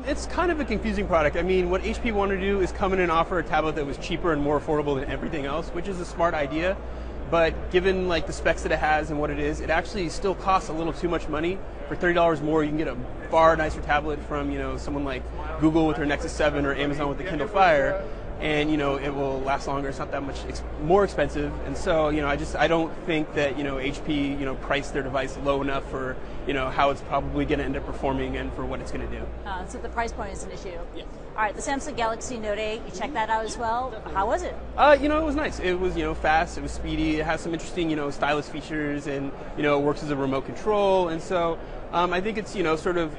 It's kind of a confusing product. I mean, what HP wanted to do is come in and offer a tablet that was cheaper and more affordable than everything else, which is a smart idea. But given like the specs that it has and what it is, it actually still costs a little too much money. For $30 more, you can get a far nicer tablet from someone like Google with their Nexus 7 or Amazon with the Kindle Fire, and it will last longer. It's not that much more expensive, and so I don't think that HP priced their device low enough for how it's probably going to end up performing and for what it's going to do. So the price point is an issue. Yes. All right, the Samsung Galaxy Note 8, you checked that out as well. How was it? It was nice. It was fast. It was speedy. It has some interesting stylus features, and it works as a remote control, and so I think it's sort of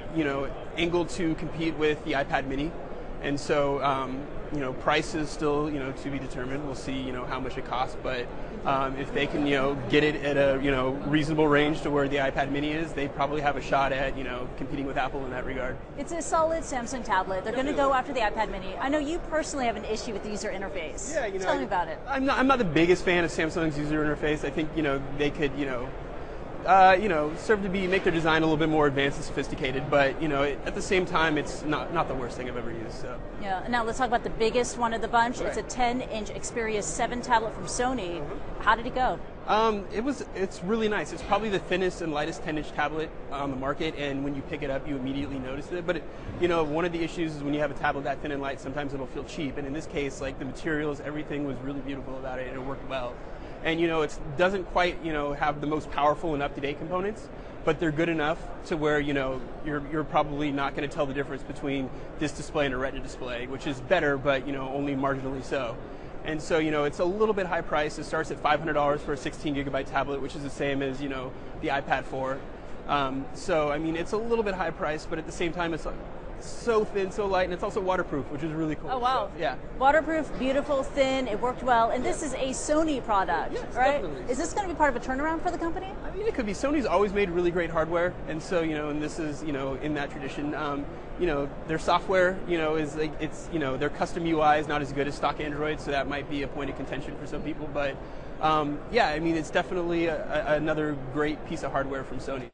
angled to compete with the iPad Mini. And so, price is still, to be determined. We'll see, how much it costs. But if they can, get it at a, reasonable range to where the iPad Mini is, they probably have a shot at, competing with Apple in that regard. It's a solid Samsung tablet. They're going to go after the iPad Mini. I know you personally have an issue with the user interface. Yeah, Tell me about it. I'm not the biggest fan of Samsung's user interface. I think, they could, serve to make their design a little bit more advanced and sophisticated, but at the same time, it's not the worst thing I've ever used. So. Yeah. Now let's talk about the biggest one of the bunch. Right. It's a 10-inch Xperia 7 tablet from Sony. How did it go? It's really nice. It's probably the thinnest and lightest 10-inch tablet on the market, and when you pick it up, you immediately notice it. But one of the issues is when you have a tablet that thin and light, sometimes it'll feel cheap. And in this case, like the materials, everything was really beautiful about it, and it worked well. And it doesn't quite have the most powerful and up-to-date components, but they're good enough to where you're probably not going to tell the difference between this display and a Retina display, which is better, but only marginally so. And so it's a little bit high price. It starts at $500 for a 16-gigabyte tablet, which is the same as the iPad 4. So I mean, it's a little bit high price, but at the same time, it's so thin, so light, and it's also waterproof, which is really cool. Oh, wow. So, yeah. Waterproof, beautiful, thin, it worked well, and this is a Sony product, yes, right? Definitely. Is this going to be part of a turnaround for the company? I mean, it could be. Sony's always made really great hardware, and so, and this is, in that tradition. Their software, is like, it's, their custom UI is not as good as stock Android, so that might be a point of contention for some people, but yeah, I mean, it's definitely another great piece of hardware from Sony.